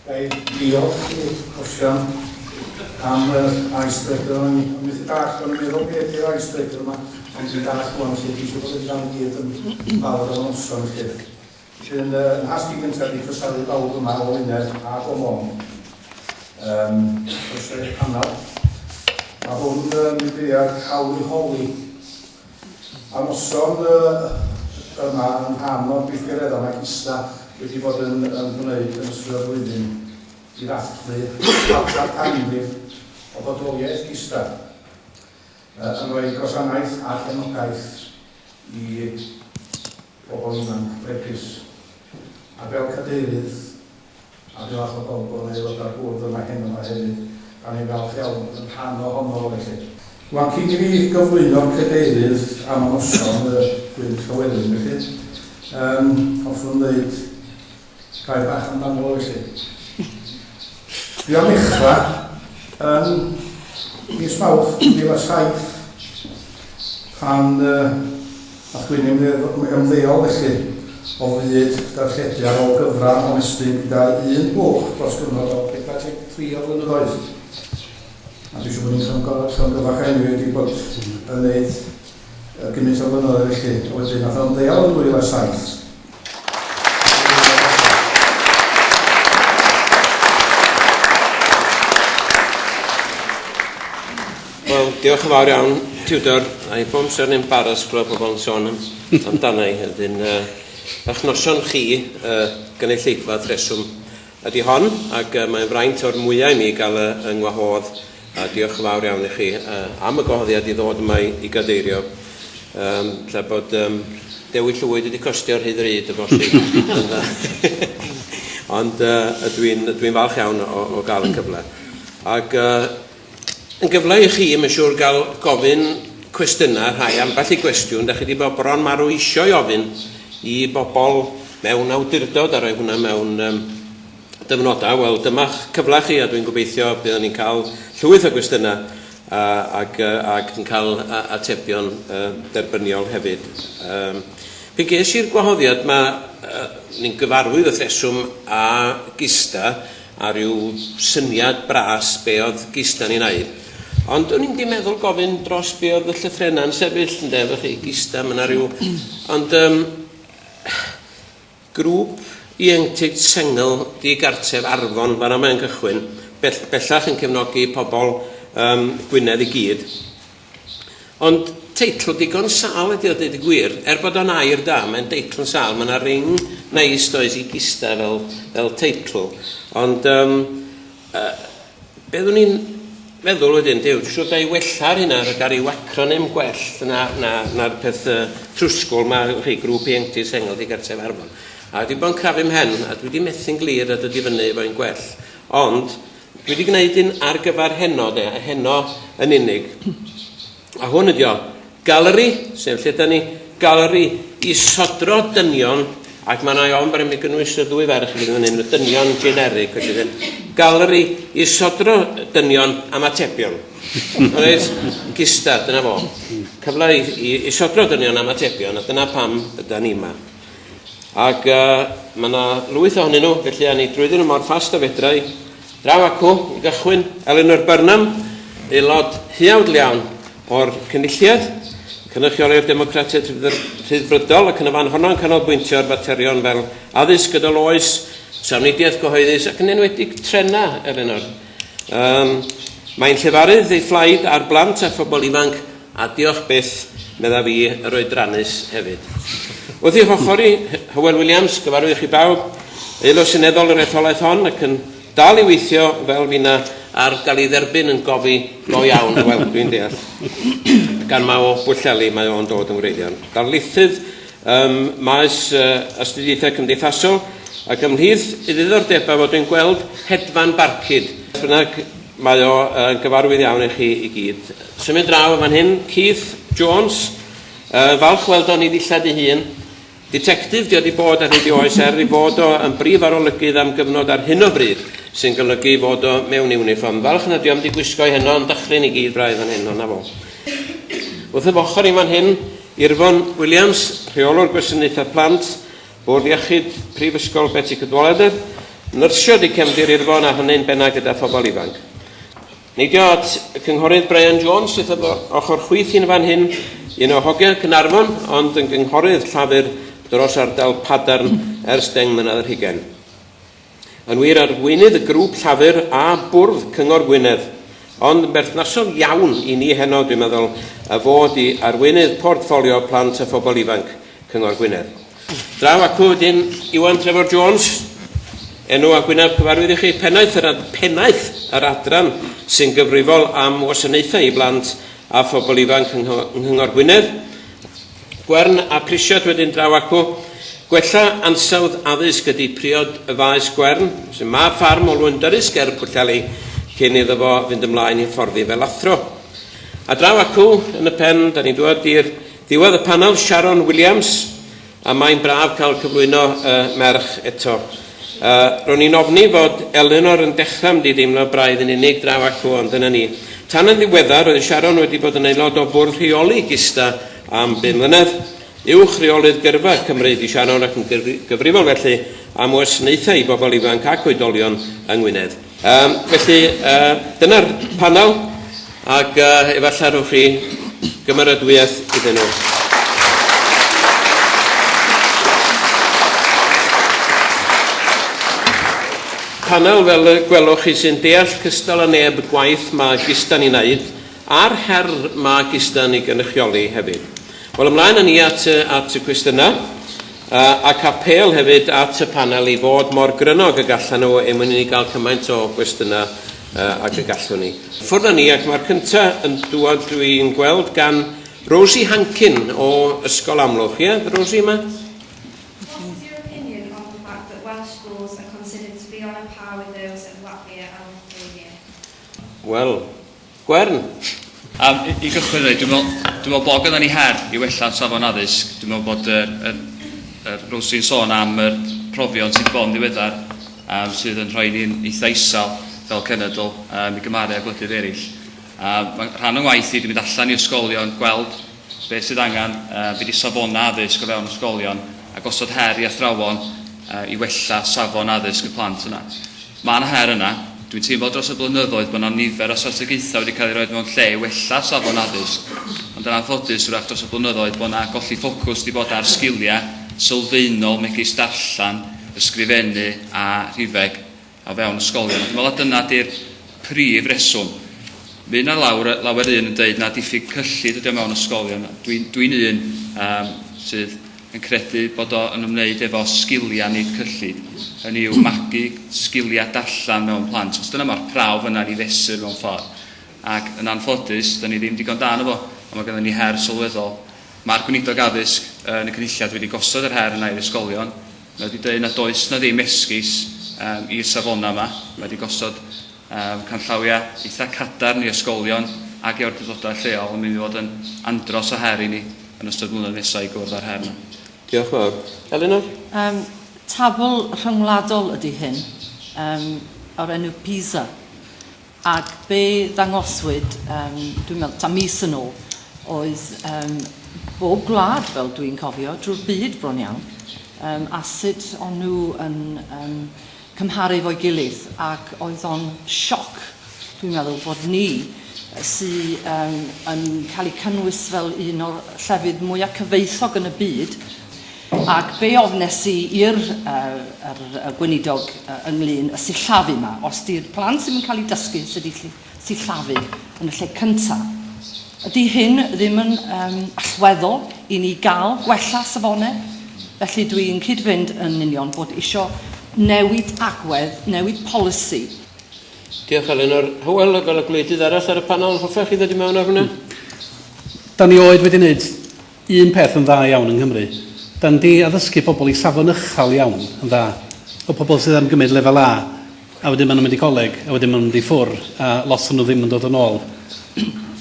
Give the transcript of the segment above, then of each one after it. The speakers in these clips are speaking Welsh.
diolch i Osian am icebreaker. Mae'n dach yn meddwl beth yw'r icebreaker yma, ond dwi'n dach gwan sydd eisiau bod yn gan gyd yn fawr o'n oson chi. Yn hasgu gyntaf i chysaru bawb yma o Wynedd a o Môn. Felly Hanal. A hwn yn ddeall Hawl i Holi. A noson yma yn rhan o'r gweithgareddau mae Gisda wedi bod yn gwneud yn ystod y flwyddyn i ddathlu palcha'r canrif o bodoliaeth Gisda. Yn rhoi gwasanaeth a chefnogaeth i bobl ifanc bregus. A fel cadeirydd, a fel o bobl yn aelod ar bwrdd yma hyn yma hefyd, gan ei falch iawn yn rhan ohono felly. Wan cyn i fi gyflwyno'r cadeirydd am y noson y Gwynt Llywelyn felly, hoffwn dweud gair bach amdano felly. Dwi am ddechrau yn mis Mawrth 2007 pan ath Gwyn ymddeol felly o fyd darllediad o gyfran o mestyn gyda un bwch dros gyfnod o 43 o flynyddoedd. A dwi'n siŵr bod ni'n llongyfach enw wedi bod yn neud gymaint o flynyddoedd felly. A wedyn nath o'n ymddeol yn 2007. Wel, diolch yn fawr iawn, Tiwdor, a'i bo'n sy'n embaras gwrdd pobl yn sôn amdana i. Ych noson chi gynulleidfa threswm ydy hon, ac mae'n fraint o'r mwyaf i mi gael yng Ngwahodd, a diolch yn fawr iawn i chi am y gwahoddiad i ddod yma i gadeirio. Lle bod Dewi Llwyd wedi costio'r hyd ryd y bosib. Ond dwi'n falch iawn o gael y cyfle. Ac yn gyfle i chi, mae'n siŵr gael gofyn cwestiynau, rhai ambell i gwestiwn, da chi wedi bod bron marw eisiau ofyn i bobl mewn awdurdod a rhoi hwnna mewn dyfnodau. Wel, dyma'ch cyfle chi, a dwi'n gobeithio byddwn ni'n cael llwyth o gwestiynau ac yn cael atebion derbyniol hefyd. Pe ges i'r gwahoddiad, ni'n gyfarwydd y threswm a Gisda a ryw syniad bras be oedd Gisda ni'n wneud. Ond o'n i'n di meddwl gofyn dros be oedd y llythrenna'n sefyll, ynde, fe chi, Gisda, mae yna ryw... Ond grŵp ieuenctid sengl di-gartref Arfon, fan yma yn cychwyn, bellach yn cefnogi pobl Gwynedd i gyd. Ond teitl digon sal ydy o dweud y gwir, bod o'n air da, mae'n teitl yn sal, mae yna ring neis does i Gisda fel teitl. Ond beth o'n i'n meddwl wedyn, dwi'n siŵr da i wella'r hynna ar gael i'w acronym gwell na'r peth trwsgol mae chi grŵp ieuenctid sengl di-gartref Arfon. A wedi bod yn crafu mhen, a dwi wedi methu'n glir a dod i fyny fo'n gwell. Ond, dwi wedi gwneud un ar gyfer heno, heno yn unig. A hwn ydi o, galeri, sef lle da ni, galeri i sodro dynion, ac mae yna i ofn bod yn gynnwys y ddwy ferch i fynd yn y dynion generic. Galeri i sodro dynion am atebion. Reit, Gisda, dyna fo. Cyfle i sodro dynion am atebion, a dyna pam yda ni yma. Ac mae yna lwyth ohonyn nhw, felly a ni drwyddyn nhw mor ffast o fedrau. Draw acw, i gychwyn, Elinor Burnham, aelod hiawdl iawn o'r cynulliad, cynrychioli'r democratiaid rhyddfrydol, ac yn y fan honno'n canolbwyntio ar faterion fel addysg gydol oes, trafnidiaeth gyhoeddus, ac yn enwedig trena, Elinor. Mae'n llefarydd ei fflaid ar blant a phobl ifanc, a diolch byth, medda fi, yr oedrannus hefyd. Wrth i'ch ochori, Hywel Williams, gyfarwydd i chi bawb, aelod seneddol yr etholaeth hon, ac yn dal i weithio fel fyna ar gael ei dderbyn yn gofi go iawn, wel, dwi'n deall. Gan ma o Bwylleli, mae o'n dod yn wreiddiol. Darlithydd maes astudiaethau cymdeithasol, ac ymhlith i ddiddordebau fod yn gweld hedfan barcud. Bynnag mae o gyfarwydd iawn i chi i gyd. Symud draw fan hyn, Keith Jones, falch weld o'n i ddillad ei hun. Detectif di wedi bod ar hyd i oes i fod o yn brif arolygydd am gyfnod ar hyn o bryd, sy'n golygu fod o mewn uniform. Falch yna di am di gwisgo heno, yn dychryn i gyd braidd fan hyn, o'na fo. Wrth y bochor i fan hyn, Irfon Williams, rheolwr gwasanaethau plant, Bwrdd Iechyd Prifysgol Betty Cadwaladr, nyrsio di cefndir i'r fon a hynny'n benna gyda phobl ifanc. Neidio at y cynghorydd Brian Jones, sydd efo ochr chwith i'n fan hyn, un o hogia Cynarfon, ond yn gynghorydd llafur dros ardal Padarn ers 10 mlynedd yr hugain. Yn wir arweinydd y grŵp llafur a bwrdd Cyngor Gwynedd, ond yn berthnasol iawn i ni heno, dwi'n meddwl, a fod i arweinydd portffolio plant a phobl ifanc Cyngor Gwynedd. Draw acw dyn Iwan Trevor Jones, enw a Gwynedd cyfarwydd i chi, pennaeth yr adran sy'n gyfrifol am wasanaethau i blant a phobl ifanc yng Nghyngor Gwynedd. Gwern a Prisiad wedyn draw acw, gwella ansawdd addysg ydy priod y faes Gwern, sy'n mab ffarm o Lwyndarys ger Pwllheli, cyn iddo fo fynd ymlaen i fforddi fel athro. A draw acw yn y pen, da ni'n dod i'r ddiwedd y panel, Sharon Williams, a mae'n braf cael cyflwyno merch eto. Ro'n i'n ofni fod Eleanor yn dechrau am di deimlo braidd yn unig draw acw, ond dyna ni. Tan yn ddiweddar, oedd Sharon wedi bod yn aelod o bwrdd rheoli Gisda am 5 mlynedd. Uwch reolydd gyrfa Cymru di Sharon ac yn gyfrifol felly am wasanaethau i bobl ifanc ac oedolion yng Ngwynedd. Felly, dyna'r panel, ac efallai rwch chi gymeradwyaeth iddyn nhw. Panel fel y gwelwch chi sy'n deall cystal a neb gwaith mae Gisda'n ei wneud, a'r her mae Gisda'n ei gynrychioli hefyd. Wel, ymlaen â ni at y cwestiynau, ac apel hefyd at y panel i fod mor grynog y gallan nhw mwyn i ni gael cymaint o gwestiynau ac y gallwn ni. Ffwrdd â ni, ac mae'r cyntaf yn dŵad dwi'n gweld gan Rosie Hankin o Ysgol Amlwch. Ie, Rosie yma? Wel, Gwern. I gychwyn dweud, dwi'n meddwl bod gyda ni her i wella'n safon addysg. Dwi'n meddwl bod Rosi'n sôn am y profion sydd wedi bod yn ddiweddar sydd yn rhoi ni'n eitha isal fel cenedl i gymaru â gwledydd eraill. Rhan o'n waith i, dwi'n mynd allan i ysgolion, gweld beth sydd angen, beth i safona addysg o fewn ysgolion, a gosod her i athrawon i wella safon addysg y plant yna. Mae yna her yna. Dwi'n teimlo dros y blynyddoedd bod yna nifer o strategaethau wedi cael ei roi mewn lle i wella safon addysg. Ond yn anffodus wrach dros y blynyddoedd bod yna golli ffocws wedi bod ar sgiliau sylfaenol megis darllan, ysgrifennu a rhifeg o fewn ysgolion. Dwi'n meddwl dyna di'r prif reswm. Mae yna lawer un yn dweud na diffyg cyllid ydy o mewn ysgolion. Dwi'n un sydd yn credu bod o'n ymwneud efo sgiliau nid cyllid. Hynny yw magu sgiliau darllan mewn plant. Os dyna mae'r prawf yna ni fesur mewn ffordd. Ac yn anffodus, da ni ddim digon dan o fo, ond mae gennym ni her sylweddol. Mae'r Gweinidog Addysg yn y cynulliad wedi gosod yr her yna i'r ysgolion. Mae wedi dweud na does na ddim esgus i'r safona yma. Mae wedi gosod canllawiau eitha cadarn i ysgolion ac i awdurdodau lleol yn mynd i fod yn andros o her i ni yn ystod blynedd nesaf i gwrdd ar her yna. Diolch fawr. Eleanor? Tabl rhyngwladol ydy hyn o'r enw PISA. Ac be ddangoswyd, dwi'n meddwl, ta mis yn ôl, oedd bob gwlad, fel dwi'n cofio, drwy'r byd bron iawn, a sut o'n nhw yn cymharu fo'i gilydd, ac oedd o'n sioc, dwi'n meddwl, bod ni sydd yn cael ei cynnwys fel un o'r llefydd mwyaf cyfeithog yn y byd, ac be ofnes i i'r gweinidog ynglyn y sillafu yma, os di'r plant sy'n cael ei dysgu sydd wedi sillafu yn y lle cyntaf, ydy hyn ddim yn allweddol i ni gael gwella safonau. Felly dwi'n cyd-fynd yn union bod eisiau newid agwedd, newid polisi. Diolch Eleanor. Hawl, fel y gwleidydd arall ar y panel, hoffech chi ddod i mewn ar hwnna? Da ni oed wedi wneud un peth yn dda iawn yng Nghymru. Da ni wedi addysgu pobl i safon uchel iawn yn dda. O pobl sydd am gymryd lefel A, a wedyn maen nhw'n mynd i coleg, a wedyn maen nhw'n mynd i ffwr, a los nhw ddim yn dod yn ôl.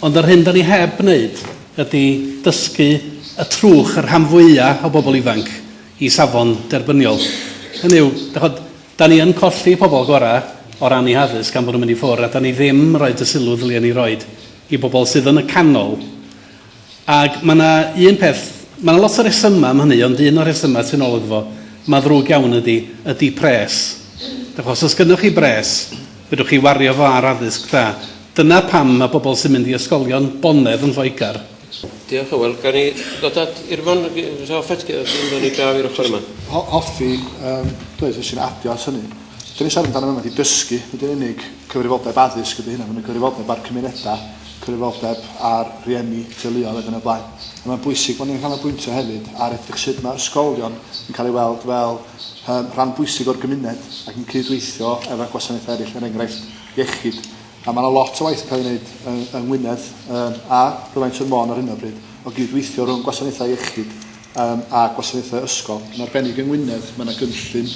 Ond yr hyn da ni heb wneud ydy dysgu y trwch, yr rhan fwyaf o bobl ifanc i safon derbyniol. Hynny yw, da ni yn colli pobl gorau o ran i addysg gan bod nhw'n mynd i ffwr, a da ni ddim rhoi y sylw ddylia ni roed i bobl sydd yn y canol. Ac mae yna un peth, mae yna lot o resymau am hynny, ond un o'r resymau sy'n ôl iddo fo, mae ddrwg iawn ydy pres. Achos os gynnwch chi bres, fydwch chi wario fo ar addysg da. Dyna pam mae bobl sy'n mynd i ysgolion bonedd yn Lloegr. Diolch Hawl. Gan ni ddod at Irfon, Soffet, gan ni gaf i'r ochr yma. Hoffi, dweud sy'n adio at hynny. Dyn ni siarad amdano yma di dysgu, nid yn unig cyfrifoldeb addysg ydy hynna, mae'n cyfrifoldeb ar cymunedau, cyfrifoldeb ar rieni, teuluoedd ac yn y blaen. A mae'n bwysig bod ni'n canolbwyntio hefyd ar edrych sut mae ysgolion yn cael ei weld fel rhan bwysig o'r gymuned ac yn cydweithio efo gwasanaethau eraill, er enghraifft iechyd. A mae yna lot o waith yn cael ei wneud yng Ngwynedd a Rhywfaint yn Môn ar hyn o bryd o gydweithio rhwng gwasanaethau iechyd a gwasanaethau ysgol. Yn arbennig yng Ngwynedd, mae yna gynllun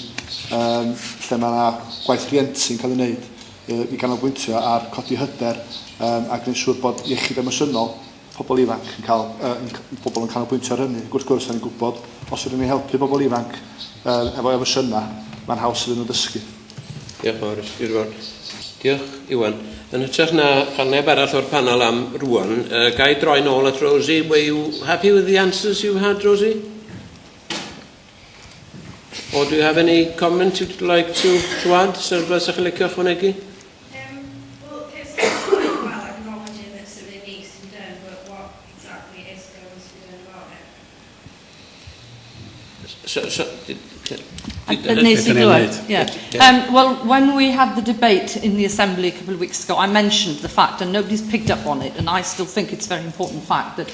lle mae yna gwaith rhientu'n cael ei wneud i ganolbwyntio ar codi hyder ac yn siŵr bod iechyd emosiynol pobl ifanc yn cael, pobl yn canolbwyntio ar hynny. Gwrth gwrs, da ni'n gwybod, os ydym ni'n helpu pobl ifanc efo emosiynau, mae'n haws iddyn nhw dysgu. Diolch mawr, Irfon. Diolch, Iwan. Yn hytrach na chaneb arall o'r panel am rwan, ga i droi nôl at Rosie. Were you happy with the answers you had, Rosie? Or do you have any comment you'd like to add? Sir, bys ych licio ychwanegu? Well, it's well acknowledging that something needs to be done, but what exactly is going to be done about it? Well, when we had the debate in the Assembly a couple of weeks ago, I mentioned the fact, and nobody's picked up on it, and I still think it's a very important fact, that